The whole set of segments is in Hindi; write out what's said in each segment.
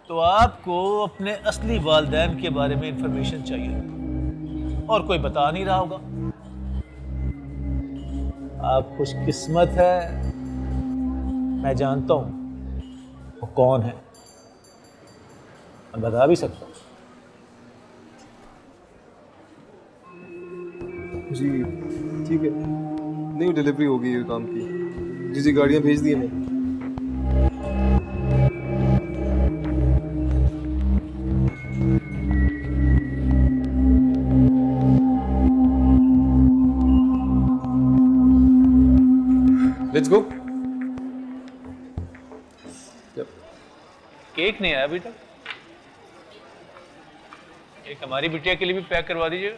तो आपको अपने असली वालिदैन के बारे में इंफॉर्मेशन चाहिए और कोई बता नहीं रहा होगा। आप खुशकिस्मत है, मैं जानता हूं वो कौन है, मैं बता भी सकता हूं। जी ठीक है, नहीं डिलीवरी होगी ये काम की। जी जी, गाड़ियाँ भेज दी मैं। Let's go. केक नहीं आया अभी तक, एक हमारी बिटिया के लिए भी पैक करवा दीजिएगा।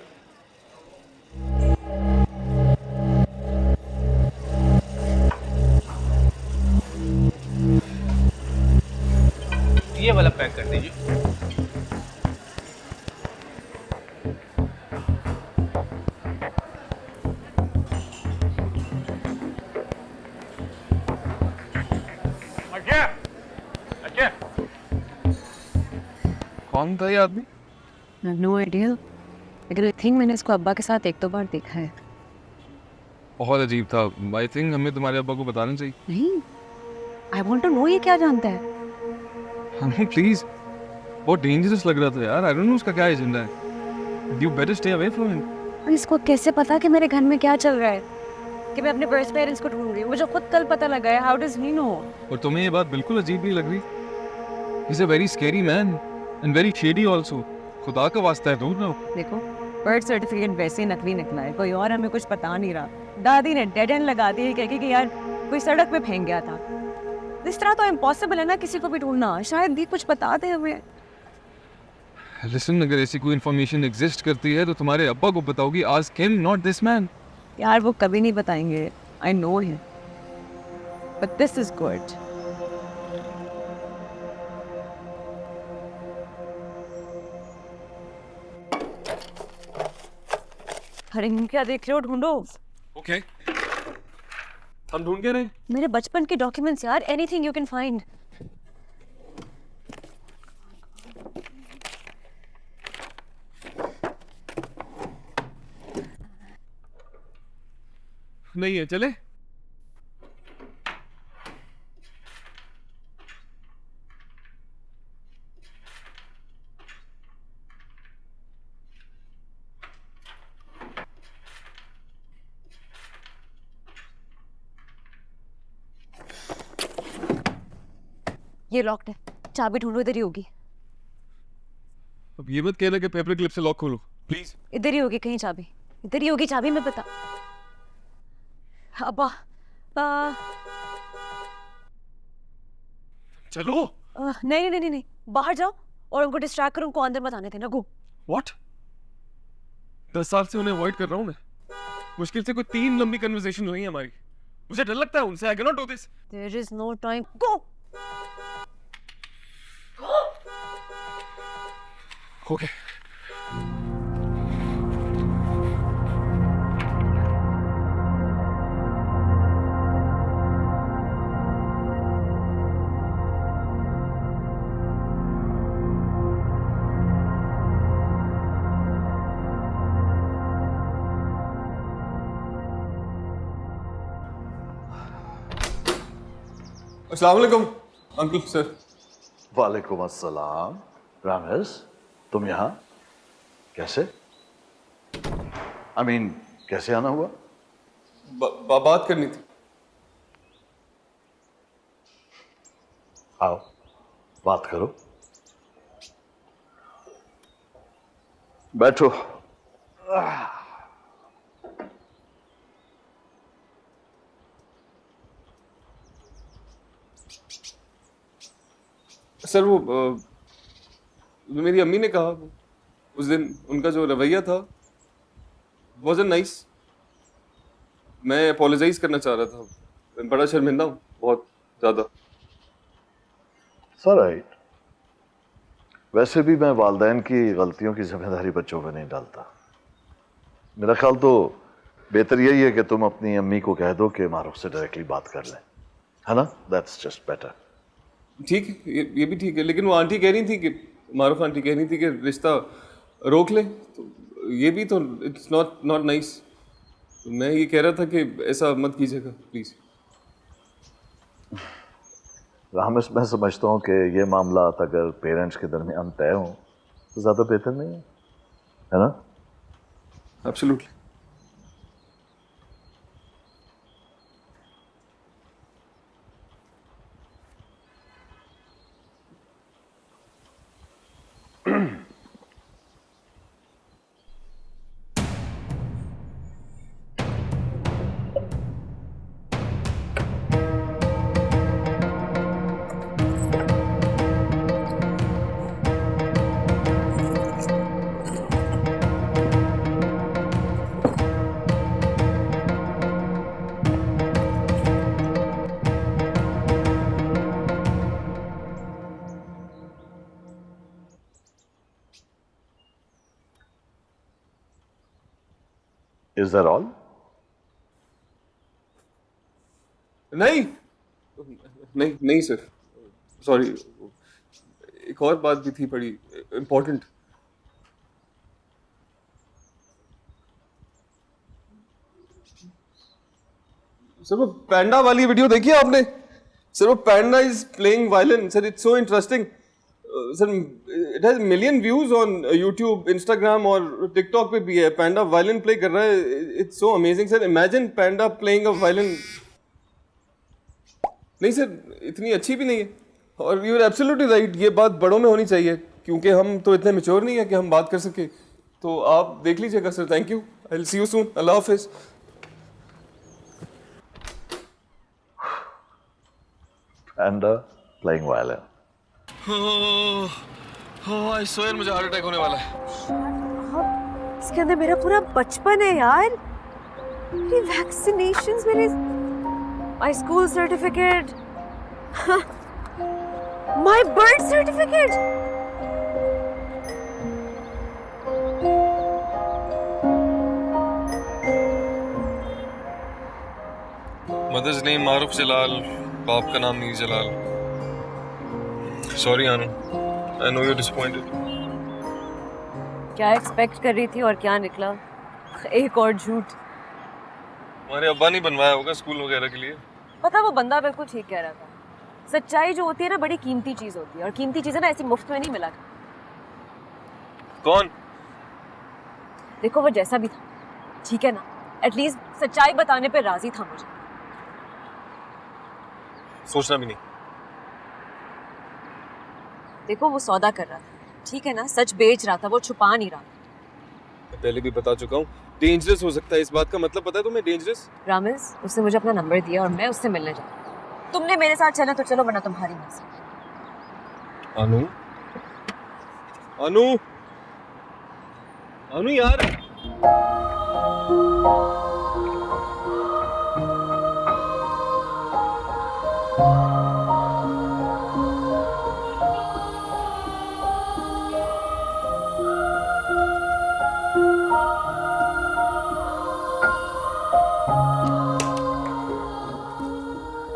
ये वाला पैक कर दीजिए। अच्छा अच्छा, कौन था ये आदमी? नो आइडिया, लेकिन आई थिंक मैंने इसको अब्बा के साथ एक दो बार देखा है। बहुत अजीब था। आई थिंक हमें तुम्हारे अब्बा को बताना चाहिए। नहीं, आई वांट टू नो ये क्या जानता है। हमें प्लीज, बहुत डेंजरस लग रहा था यार। आई डोंट नो उसका क्या एजेंडा है। You better stay away from him. और इसको कैसे पता कि मेरे घर में क्या चल रहा है, कि मैं अपने बर्थ पेरेंट्स को ढूंढ रही हूँ? मुझे खुद कल पता लगा है। How does he know? और तुम्हें ये बात बिल्कुल अजीब नहीं लग रही? He is a very scary man and very shady also. खुदा का वास्ता है, दूर ना हो। देखो, बर्थ सर्टिफिकेट वैसे ही नकली निकला है, कोई और हमें कुछ पता नहीं रहा। दादी ने डेड एंड लगा दी कह के कि यार कोई सड़क पे फेंक गया था। इस तरह तो इम्पॉसिबल है ना किसी को भी ढूंढना। शायद ये कुछ बता दे हमें। लिसन, अगर ऐसी कोई इन्फॉर्मेशन एग्जिस्ट करती है तो तुम्हारे अब्बा को बताओगी। Ask him, not this man. यार वो कभी नहीं बताएंगे, I know him, but this is good. अरे क्या देख रहे हो? ढूंढो। ओके, हम ढूंढ के रहे। मेरे बचपन के डॉक्यूमेंट्स यार, एनीथिंग यू कैन फाइंड। नहीं है, चले। ये लॉक्ड है, चाबी ढूंढो, इधर ही होगी। अब ये मत कहना कि पेपर क्लिप से लॉक खोलो, प्लीज। इधर ही होगी कहीं चाबी, इधर ही होगी चाबी, मैं बता। अब्बा चलो। नहीं नहीं नहीं नहीं, बाहर जाओ और उनको डिस्ट्रैक्ट करो, उनको अंदर मत आने देना। गो। व्हाट? 10 साल से उन्हें अवॉइड कर रहा हूँ मैं। मुश्किल से कोई 3 लंबी कन्वर्सेशन हुई है हमारी। मुझे डर लगता है उनसे। I can not do this. There is no time, go. Okay. अस्सलाम वालेकुम अंकल सर। वालेकुम अस्सलाम। रामेश, तुम यहाँ कैसे? कैसे आना हुआ? बात करनी थी। आओ, बात करो, बैठो। सर वो मेरी अम्मी ने कहा उस दिन उनका जो रवैया था वाज़न्ट नाइस। मैं अपोलोजाइज करना चाह रहा था। मैं बड़ा शर्मिंदा हूँ, बहुत ज़्यादा। राइट। वैसे भी मैं वालिदैन की गलतियों की जिम्मेदारी बच्चों पे नहीं डालता। मेरा ख्याल तो बेहतर यही है कि तुम अपनी अम्मी को कह दो कि मारूफ से डायरेक्टली बात कर लें, है ना? That's just better. ठीक है, ये भी ठीक है, लेकिन वो आंटी कह रही थी कि मारूफ आंटी कह रही थी कि रिश्ता रोक ले, तो ये भी तो इट्स नॉट नाइस। तो मैं ये कह रहा था कि ऐसा मत कीजिएगा प्लीज़। रामेश, मैं समझता हूँ कि ये मामला अगर पेरेंट्स के दरमियान तय हो तो ज़्यादा बेहतर नहीं है ना? एब्सोल्युटली। Is that all? नहीं नहीं नहीं सर, सॉरी, एक और बात भी थी बड़ी इम्पोर्टेंट। सर वो पैंडा वाली वीडियो देखी है आपने? सर वो panda is playing violin, sir it's so interesting sir, it has million views on YouTube, Instagram और टिकटॉक पे भी है। पैंडा वायलिन प्ले कर रहा है, it's so amazing sir. Imagine panda playing a violin. नहीं सर, इतनी अच्छी भी नहीं है, और यू आर एब्सोल्युटली राइट, ये बात बड़ों में होनी चाहिए, क्योंकि हम तो इतने मैच्योर नहीं है कि हम बात कर सके। तो आप देख लीजिएगा sir. Thank you, I will see you soon. Allah Hafiz. Panda playing violin. I swear मुझे हार्ट अटैक होने वाला है। इसके अंदर मेरा पूरा बचपन है यार, मेरी वैक्सीनेशंस, मेरे my school certificate, my birth certificate. Mother's name Maroof Jalal, बाप का नाम Mir Jalal. Sorry Anu, I know you are disappointed. क्या एक्सपेक्ट कर रही थी और क्या निकला? एक और झूठ। हमारे अब्बा नहीं बनवाया होगा स्कूल वगैरह के लिए। पता, वो बंदा बिल्कुल ठीक कह रहा था। सच्चाई जो होती है ना, बड़ी कीमती चीज होती है, और कीमती चीजें ना ऐसी मुफ्त में नहीं मिला। कौन? देखो वो जैसा भी था, ठीक है ना, एटलीस्ट सच्चाई बताने पे राजी था। मुझे सोचना भी नहीं। देखो वो सौदा कर रहा था, ठीक है ना, सच बेच रहा था, वो छुपा नहीं रहा। मैं पहले भी बता चुका हूँ, डेंजरस हो सकता है। इस बात का मतलब पता है तुम्हें? डेंजरस। रामिज, उसने मुझे अपना नंबर दिया और मैं उससे मिलने जा रही हूँ। तुमने मेरे साथ चला तो चलो, वरना तुम्हारी मर्जी। अनु, अनु, अनु यार।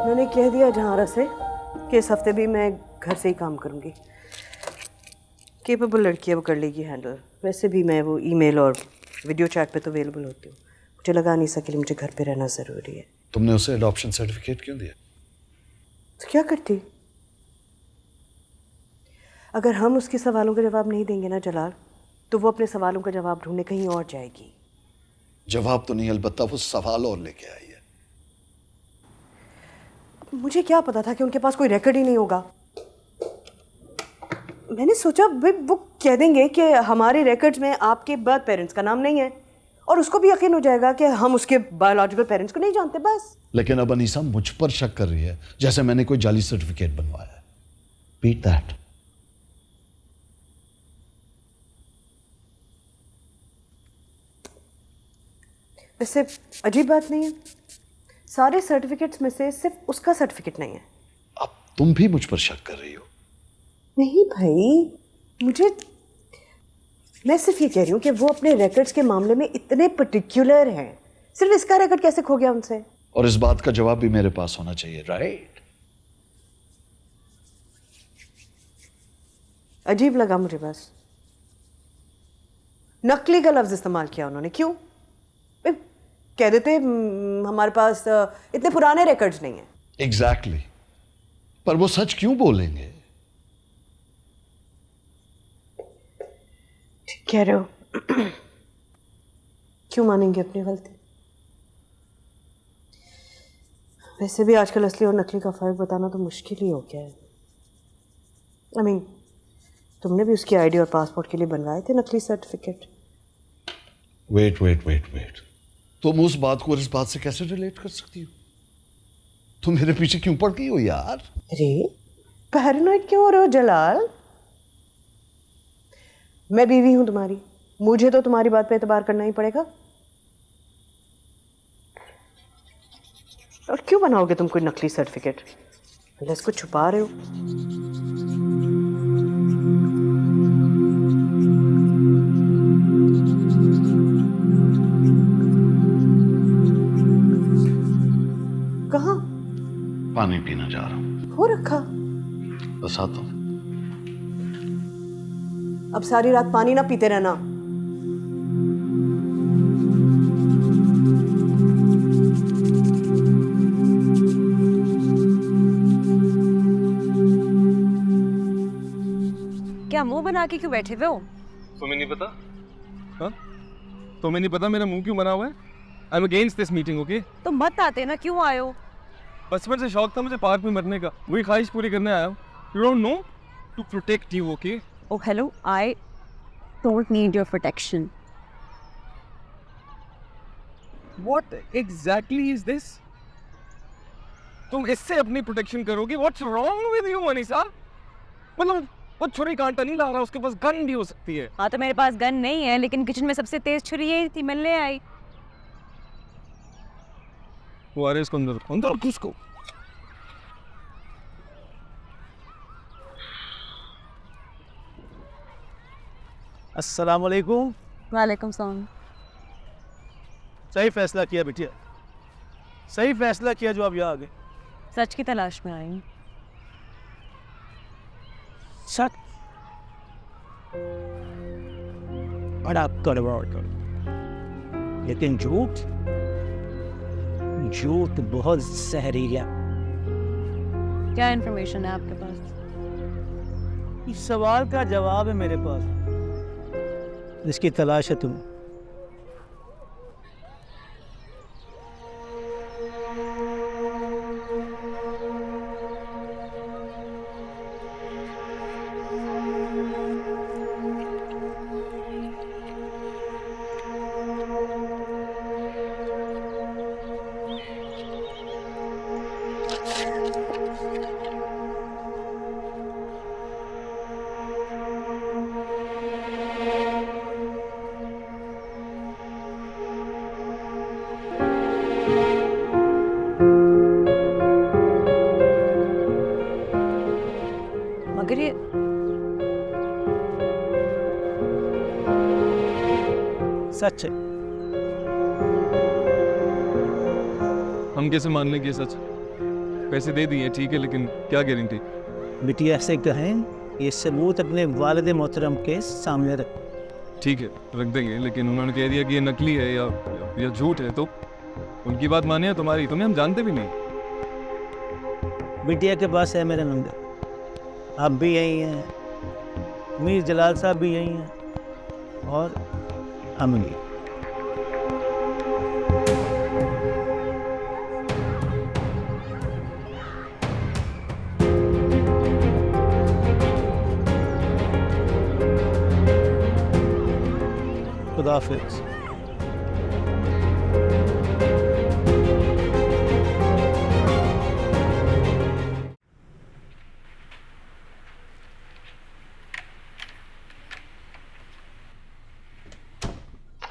मैंने कह दिया जहारा से कि इस हफ्ते भी मैं घर से ही काम करूंगी। केपेबल लड़की है, वो कर लेगी हैंडल। वैसे भी मैं वो ईमेल और वीडियो चैट पे तो अवेलेबल होती हूँ। मुझे लगा नहीं सके, मुझे घर पे रहना ज़रूरी है। तुमने उसे अडॉप्शन सर्टिफिकेट क्यों दिया? तो क्या करती? अगर हम उसके सवालों का जवाब नहीं देंगे ना जलाल, तो वो अपने सवालों का जवाब ढूंढने कहीं और जाएगी। जवाब तो नहीं, अलबत्ता वो सवाल और लेके आई है। मुझे क्या पता था कि उनके पास कोई रिकॉर्ड ही नहीं होगा। मैंने सोचा भाई वो कह देंगे कि हमारे रिकॉर्ड्स में आपके बर्थ पेरेंट्स का नाम नहीं है, और उसको भी यकीन हो जाएगा कि हम उसके बायोलॉजिकल पेरेंट्स को नहीं जानते, बस। लेकिन अब अनीसा मुझ पर शक कर रही है, जैसे मैंने कोई जाली सर्टिफिकेट बनवाया है। Beat that. वैसे अजीब बात नहीं है, सारे सर्टिफिकेट्स में से सिर्फ उसका सर्टिफिकेट नहीं है। अब तुम भी मुझ पर शक कर रही हो? नहीं भाई, मैं सिर्फ ये कह रही हूँ कि वो अपने रिकॉर्ड्स के मामले में इतने पर्टिकुलर हैं। सिर्फ इसका रिकॉर्ड कैसे खो गया उनसे? और इस बात का जवाब भी मेरे पास होना चाहिए, राइट? अजीब लगा मुझे बस। नकली का लफ्ज़ इस्तेमाल किया उन्होंने, क्यों? कह देते हमारे पास इतने पुराने रिकॉर्ड्स नहीं हैं। एग्जैक्टली पर वो सच क्यों बोलेंगे? ठीक कह रहे हो। क्यों मानेंगे अपनी गलती? वैसे भी आजकल असली और नकली का फ़र्क बताना तो मुश्किल ही हो गया है। आई मीन, तुमने भी उसकी आईडी और पासपोर्ट के लिए बनवाए थे नकली सर्टिफिकेट। वेट तुम उस बात को इस बात से कैसे रिलेट कर सकती हो? तुम मेरे पीछे क्यों पड़ गई हो यार? अरे पैरानॉइड क्यों हो रहे हो जलाल? मैं बीवी हूं तुम्हारी, मुझे तो तुम्हारी बात पे एतबार करना ही पड़ेगा। और क्यों बनाओगे तुम कोई नकली सर्टिफिकेट? मतलब इसको छुपा रहे हो? कहाँ? पानी पीना जा रहा हूं। हो रखा। बस आता हूं। अब सारी रात पानी ना पीते रहना। क्या मुंह बना के क्यों बैठे हुए हो? तुम्हें नहीं पता? हाँ, तुम्हें नहीं पता मेरा मुंह क्यों बना हुआ है? I am against this meeting, okay? तो मत आते ना, क्यों आए हो? बचपन से शौक था मुझे पार्क में मरने का, वही ख्वाहिश पूरी करने आया हूँ। You don't know, to protect you, okay? Oh, hello. I don't need your protection. What exactly is this? तुम इससे अपनी प्रोटेक्शन करोगे? What's wrong with you, Manisha? मतलब वो छुरी कांटा नहीं ला रहा, उसके पास गन भी हो सकती है। हाँ तो मेरे पास गन नहीं है, लेकिन किचन में सबसे तेज छुरी यही थी, मिलने आई। वो आ रहे इसको अंदर, अंदर रखो उसको। अस्सलाम वालेकुम। वालेकुम सलाम। सही फैसला किया बिटिया, सही फैसला किया जो आप यहाँ आ गए। सच की तलाश में आई हूँ। सच? बड़ा कड़वा होता, लेकिन झूठ झूठ बहुत जहरीला। क्या इन्फॉर्मेशन है आपके पास? इस सवाल का जवाब है मेरे पास, जिसकी तलाश है तुम्हें। मगर ये सच है। हम कैसे मान लें कि ये सच? पैसे दे दिए ठीक है, लेकिन क्या गारंटी? बिटिया से कहें ये सबूत अपने वालिद मोहतरम के सामने रख। ठीक है, रख देंगे, लेकिन उन्होंने कह दिया कि ये नकली है या झूठ है, तो उनकी बात माने या तुम्हारी? तुम्हें हम जानते भी नहीं। बिटिया के पास है मेरा नंबर, आप भी यही हैं, मीर जलाल साहब भी यही हैं, और हम भी। खुदा हाफिज़।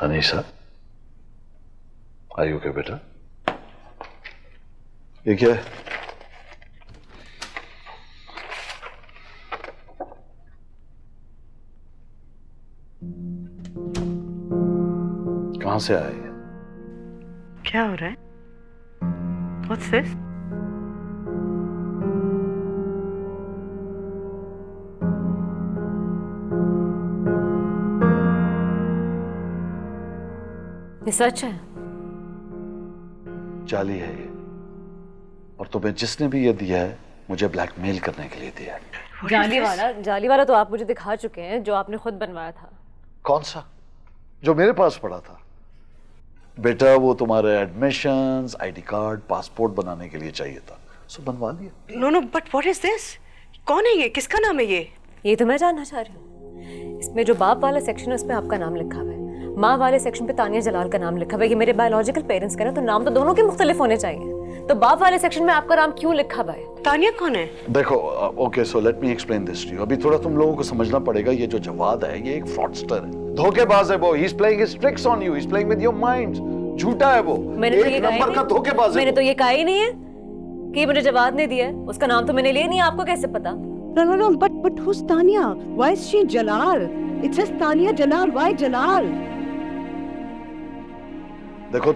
अनीसा, आयु के बेटा, ये क्या है? कहां से आया ये? क्या हो रहा है? What's this? ये सच है? जाली है ये, और तुम्हें जिसने भी ये दिया है मुझे ब्लैकमेल करने के लिए दिया है। जाली वाला तो आप मुझे दिखा चुके हैं, जो आपने खुद बनवाया था। कौन सा? जो मेरे पास पड़ा था। बेटा वो तुम्हारे एडमिशंस, आईडी कार्ड, पासपोर्ट बनाने के लिए चाहिए था, सो बनवा लिया। No no, but what is this? कौन है ये? किसका नाम है ये? ये तो मैं जानना चाह रही हूँ। इसमें जो बाप वाला सेक्शन है उसमें आपका नाम लिखा हुआ है, माँ वाले सेक्शन पे तानिया जलाल का नाम लिखा हुआ है। ये मेरे बायोलॉजिकल पेरेंट्स का ना, तो नाम तो दोनों के मुख्तलिफ होने चाहिए। तो बाप वाले सेक्शन में आपका नाम क्यों लिखा हुआ है? तानिया कौन है? देखो, okay, so let me explain this to you. अभी थोड़ा तुम लोगों को समझना पड़ेगा, ये जो जवाद है ये एक फ्रॉडस्टर है, धोखेबाज है वो। He is playing his tricks on you, he is playing with your minds. झूठा है वो, एक नंबर का धोखेबाज है। मैंने तो ये कहा ही नहीं है कि मुझे जवाब नहीं दिया है। उसका नाम तो मैंने लिया नहीं, आपको कैसे पता? No, but who's Tanya? Why is she Jalal? It says Tanya Jalal. Why Jalal? देखो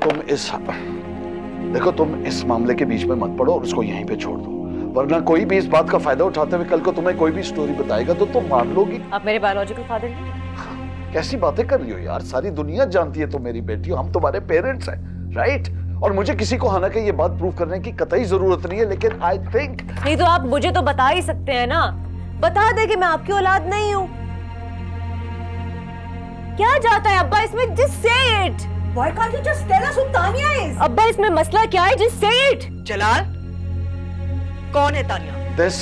तुम इस मामले के बीच में मत पड़ो और उसको यहीं पे छोड़ दो, वरना कोई भी इस बात का फायदा उठाते हुए कल को तुम्हें कोई भी स्टोरी बताएगा तो तुम मान लोगी। आप मेरे बायोलॉजिकल फादर हैं? कैसी बातें कर रही हो यार, सारी दुनिया जानती है तुम मेरी बेटी हो, हम तुम्हारे पेरेंट्स हैं, राइट? और मुझे किसी को हालांकि ये बात प्रूव करने की कतई जरूरत नहीं है, लेकिन आई थिंक नहीं तो आप मुझे तो बता ही सकते हैं ना, बता दे कि मैं आपकी औलाद नहीं हूँ। क्या जाता है अब्बा इसमें? Just say it. Why can't you just tell us who Tanya is? अब्बा इसमें मसला क्या है? Just say it. जलाल, कौन है Tania? this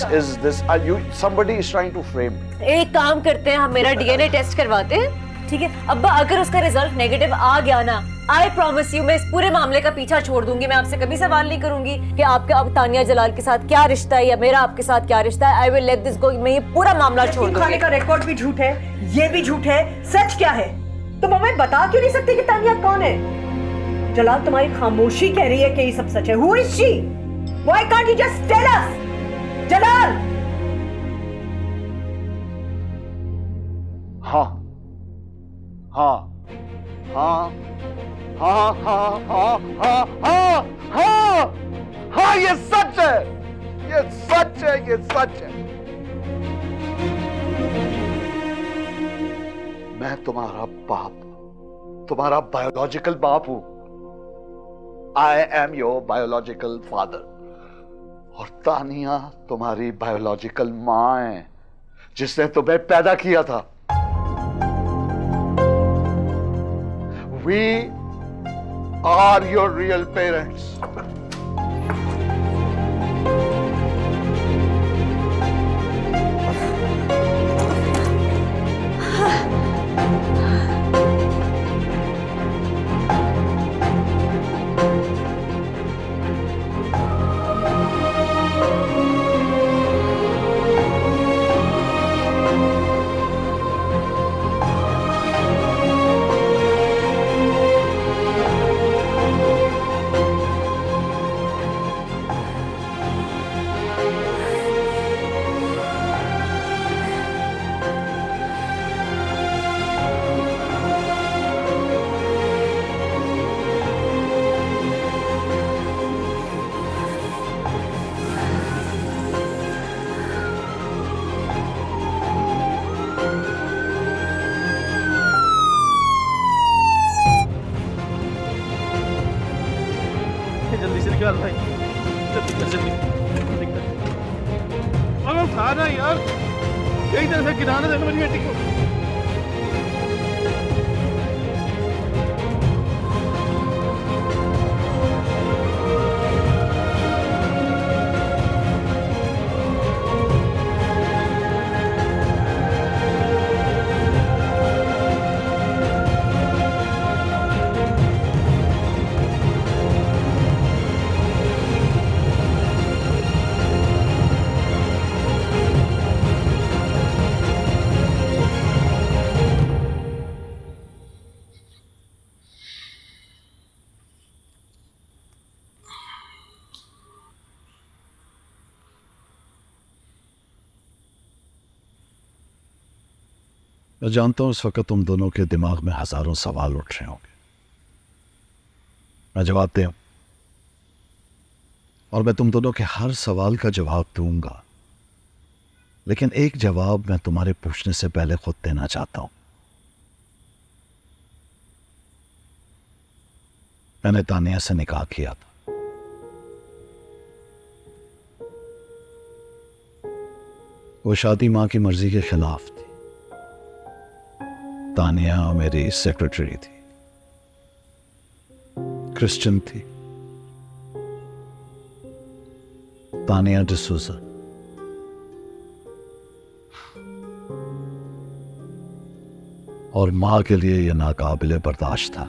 you somebody is trying to frame me. एक काम करते हैं, हम मेरा डीएनए टेस्ट करवाते हैं, ठीक है? अब्बा अगर उसका रिजल्ट नेगेटिव आ गया ना, आई प्रॉमिस यू मैं इस पूरे मामले का पीछा छोड़ दूंगी। मैं आपसे कभी सवाल नहीं करूंगी कि आपका अब तानिया जलाल के साथ क्या रिश्ता है या मेरा आपके साथ क्या रिश्ता है। I will let this go. मैं ये पूरा मामला छोड़ दूंगी। खाने का रिकॉर्ड भी झूठ है, ये भी झूठ है। सच क्या है? तुम हमें बता क्यों नहीं सकते कि तानिया कौन है? जलाल, तुम्हारी खामोशी कह रही है कि ये सब सच है। Who is she? Why can't you just tell us? जलाल! हाँ हाँ हाँ हाँ हाँ हाँ हाँ हाँ हाँ हाँ, ये सच है, ये सच है, ये सच है। मैं तुम्हारा बाप, तुम्हारा बायोलॉजिकल बाप हूं। I am your biological father. और तानिया तुम्हारी बायोलॉजिकल मां है, जिसने तुम्हें पैदा किया था। We are your real parents. जल्दी से निकाल भाई, जल्दी। अब उठा ना यार, यही तरह से गिराना देना मेरी बेटी को। मैं जानता हूं इस वक्त तुम दोनों के दिमाग में हजारों सवाल उठ रहे होंगे। मैं जवाब दूं और मैं तुम दोनों के हर सवाल का जवाब दूंगा, लेकिन एक जवाब मैं तुम्हारे पूछने से पहले खुद देना चाहता हूं। मैंने तानिया से निकाह किया था। वो शादी मां की मर्जी के खिलाफ थी। तानिया मेरी सेक्रेटरी थी, क्रिश्चियन थी। तानिया डिसूजा। और मां के लिए यह नाकाबिले बर्दाश्त था।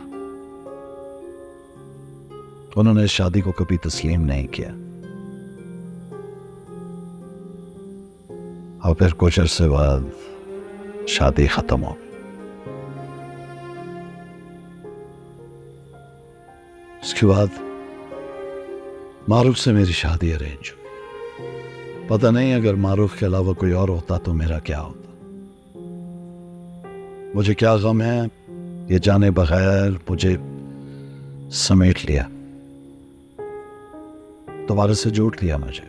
उन्होंने इस शादी को कभी तस्लीम नहीं किया। और फिर कुछ अरसे बाद शादी खत्म हो गई। उसके बाद मारूफ से मेरी शादी अरेंज हुई। पता नहीं अगर मारूफ के अलावा कोई और होता तो मेरा क्या होता। मुझे क्या गम है ये जाने बगैर मुझे समेट लिया, दोबारा से जोड़ लिया मुझे।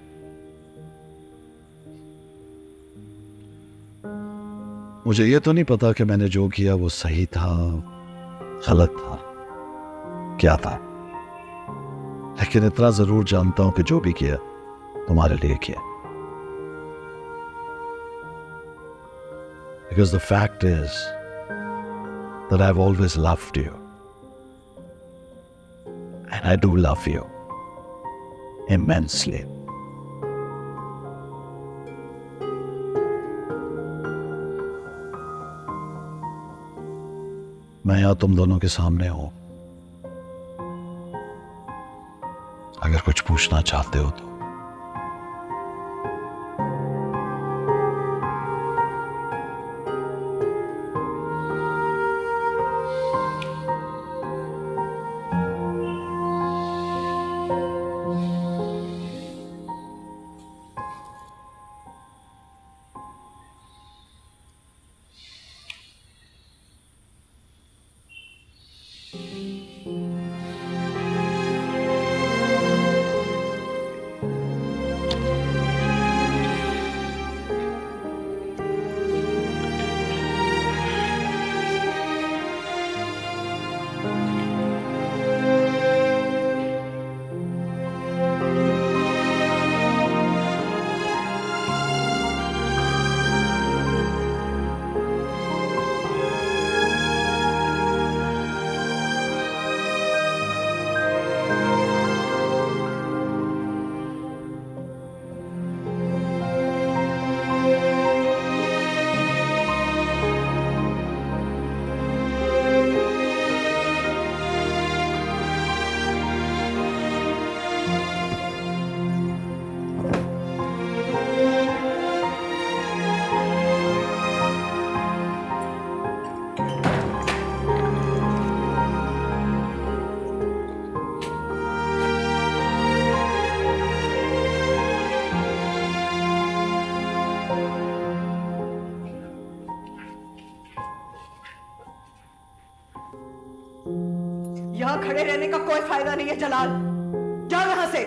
मुझे ये तो नहीं पता कि मैंने जो किया वो सही था, गलत था, क्या था, लेकिन इतना जरूर जानता हूं कि जो भी किया तुम्हारे लिए किया। Because the fact is that I've always loved you. And I do love you immensely. मैं यहां तुम दोनों के सामने हूं। अगर कुछ पूछना चाहते हो तो। यहां खड़े रहने का कोई फायदा नहीं है जलाल, जाओ यहां से।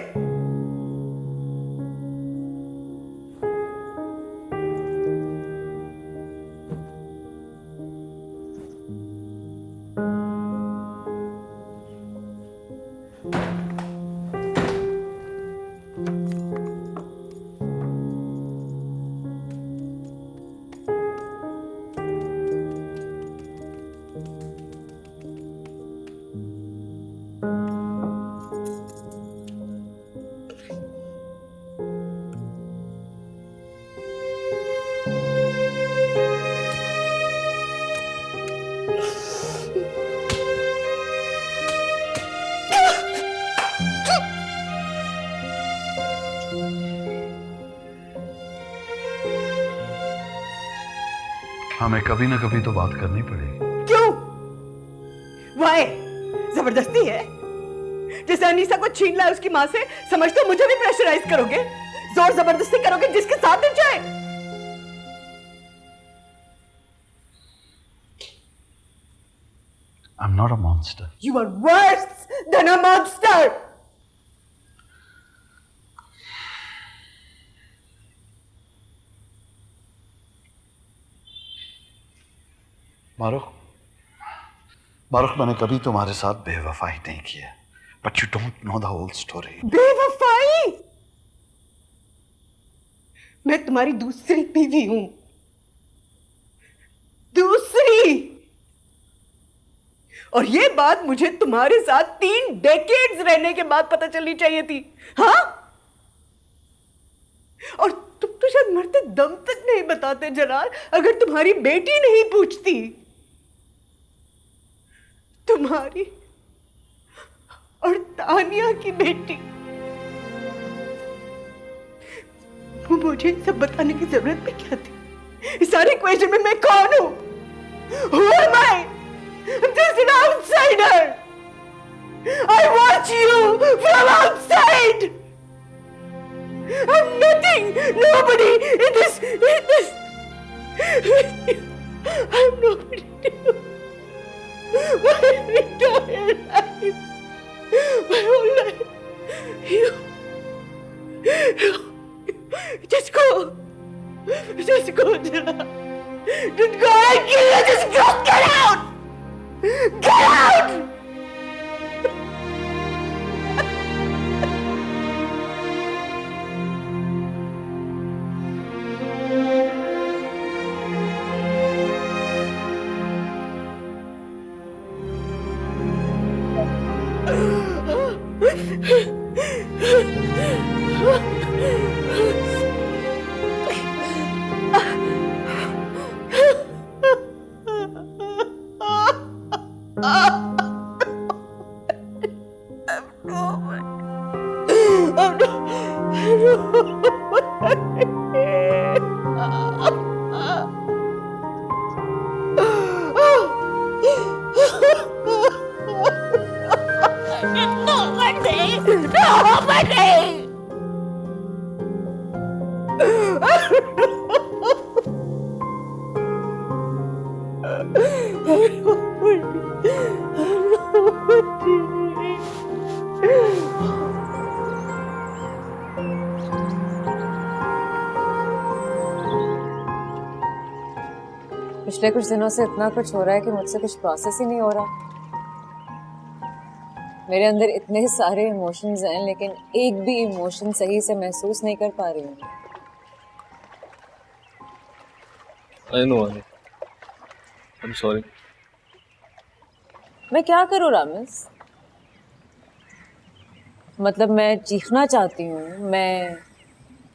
हमें कभी ना कभी तो बात करनी पड़ेगी। क्यों? वाई जबरदस्ती है? जैसे अनीसा को छीन लाए उसकी मां से, समझते हो मुझे भी प्रेशराइज करोगे, जोर जबरदस्ती करोगे जिसके साथ दिन जाए? I'm not a monster. You are worse than a monster. Marukh, मैंने कभी तुम्हारे साथ बेवफाई नहीं की है। but you don't know the whole story. बेवफाई, मैं तुम्हारी दूसरी बीवी हूं, दूसरी। और ये बात मुझे तुम्हारे साथ 3 डेकेड्स रहने के बाद पता चलनी चाहिए थी, हाँ? और तुम तो शायद मरते दम तक नहीं बताते जलाल, अगर तुम्हारी बेटी नहीं पूछती। तुम्हारी और तानिया की बेटी। मुझे सब बताने की जरूरत भी क्या थी? इस सारी क्वेश्चन में मैं कौन हूं? Who am I? I'm just an outsider. I watch you from outside. I'm nothing, nobody in this. I'm nobody to you. My entire life, my whole life. You just go, Jala. Don't go and kill her. Just go. Get out. Get out. पिछले कुछ दिनों से इतना कुछ हो रहा है कि मुझसे कुछ प्रोसेस ही नहीं हो रहा। मेरे अंदर इतने सारे इमोशंस हैं, लेकिन एक भी इमोशन सही से महसूस नहीं कर पा रही हूँ। I know, Anu. I'm sorry. मैं क्या करूँ रामिस? मतलब मैं चीखना चाहती हूँ, मैं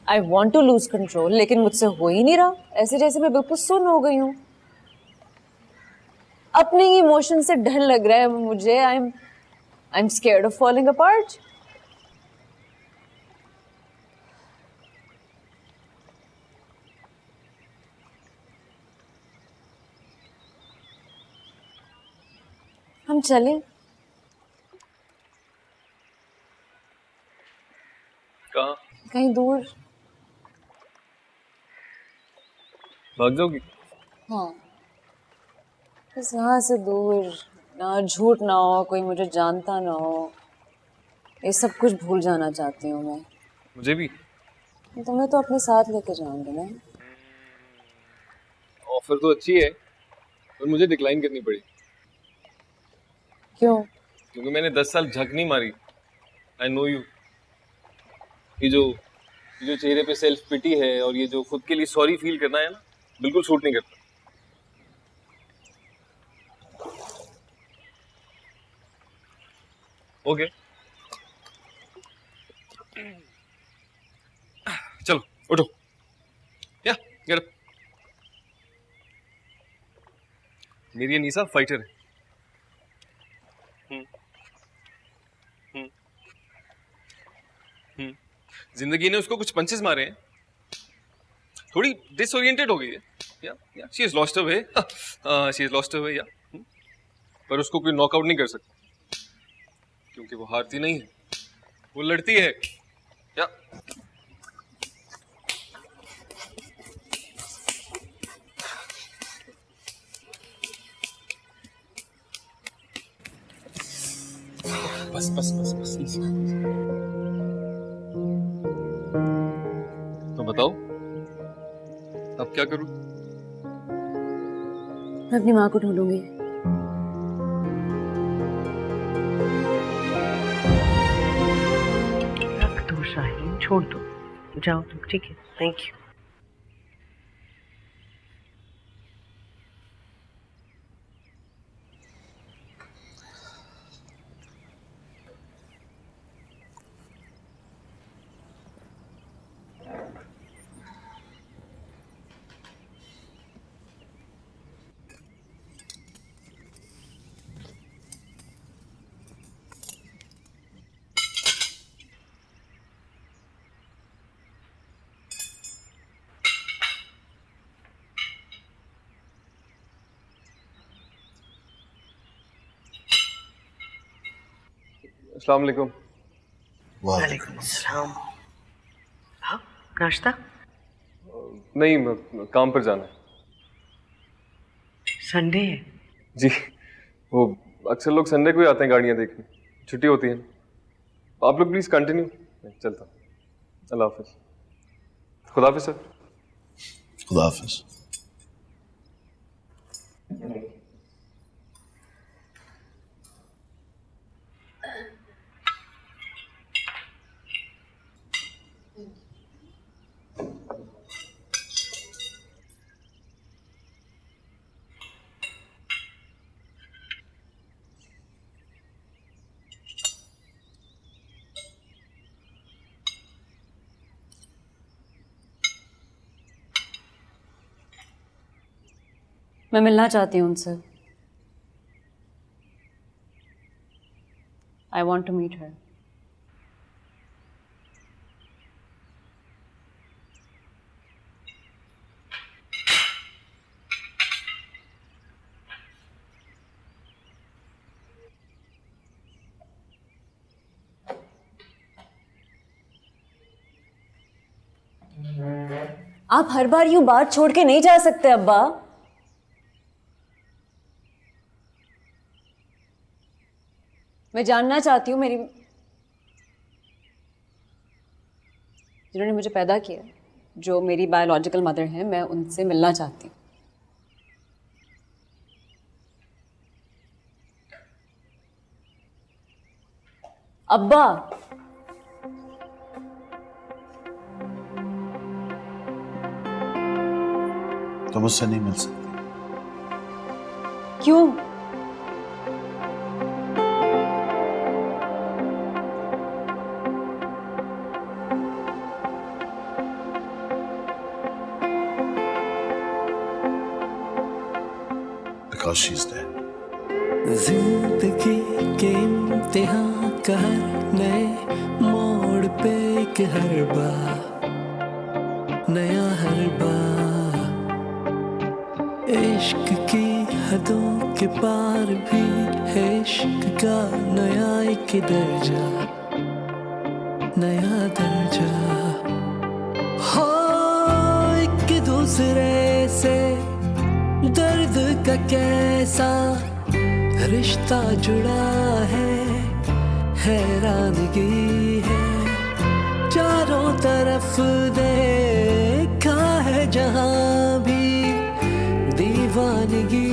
I want to lose control, लेकिन मुझसे हो ही नहीं रहा। ऐसे जैसे मैं बिल्कुल सुन्न हो गई हूँ। अपने ही इमोशन से डर लग रहा है मुझे। I'm scared of falling apart. हम चलें? कहाँ? कहीं दूर। भाग जाओगी? हाँ, बस यहाँ से दूर, ना झूठ ना हो, कोई मुझे जानता ना हो, ये सब कुछ भूल जाना चाहती हूँ मैं। मुझे भी। तुम्हें तो अपने साथ लेके जाऊंगी ना। ऑफर तो अच्छी है, पर मुझे डिक्लाइन करनी पड़ी। क्यों? क्योंकि मैंने 10 साल झक नहीं मारी। आई नो यू। ये जो चेहरे पे सेल्फ पिटी है और ये जो खुद के लिए सॉरी फील करना है ना, बिल्कुल सूट नहीं करता। ओके, चलो उठो। या गेट अप। मेरी अनीसा फाइटर है। जिंदगी ने उसको कुछ पंचेस मारे हैं, थोड़ी डिसओरिएंटेड हो गई है। या she has lost her way, she has lost her way, या पर उसको कोई नॉकआउट नहीं कर सकता, क्योंकि वो हारती नहीं है, वो लड़ती है। या बस बस बस बस easy। तो बताओ अब क्या करूं? मैं अपनी माँ को ढूंढूंगी। छोड़ दो, जाओ तुम, ठीक है, थैंक यू। अस्सलाम वालेकुम। वालेकुम सलाम। हाँ, नाश्ता? नहीं, काम पर जाना है। संडे है। जी, वो अक्सर लोग संडे को ही आते हैं गाड़ियाँ देखने, छुट्टी होती है। आप लोग प्लीज कंटिन्यू, मैं चलता हूँ। अल्लाह हाफिज। खुदा हाफिज सर। खुदा हाफिज। मैं मिलना चाहती हूँ उनसे। I want to meet her. आप हर बार यूं बात छोड़ के नहीं जा सकते अब्बा। मैं जानना चाहती हूँ मेरी, जिन्होंने मुझे पैदा किया, जो मेरी बायोलॉजिकल मदर है, मैं उनसे मिलना चाहती हूँ। अब्बा, तो मुझसे नहीं मिल सकती। क्यों? Because she's dead. जिंदगी के इम्तिहान का हर नए मोड़ पे एक हर बार नया हर बार, इश्क की हदों के पार भी है इश्क का नया एक दर्जा, नया दर्जा। हो एक दूसरे से दर्द का कैसा रिश्ता जुड़ा है, हैरानगी है। चारों तरफ देखा है जहां भी दीवानगी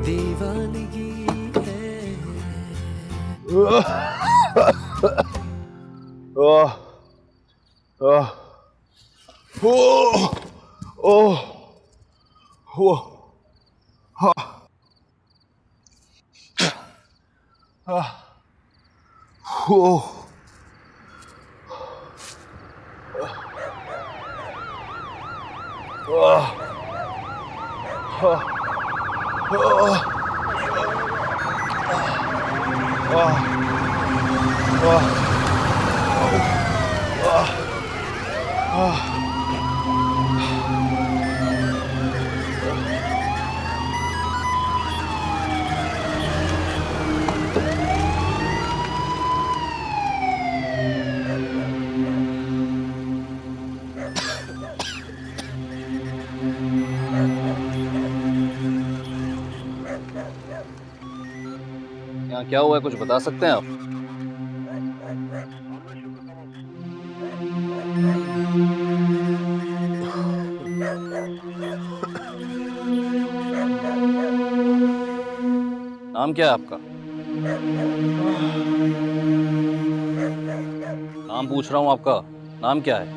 दीवानगी है। यहाँ क्या हुआ है, कुछ बता सकते हैं आप? नाम क्या है आपका? नाम पूछ रहा हूँ आपका, नाम क्या है?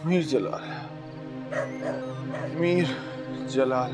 मीर जलाल। मीर जलाल।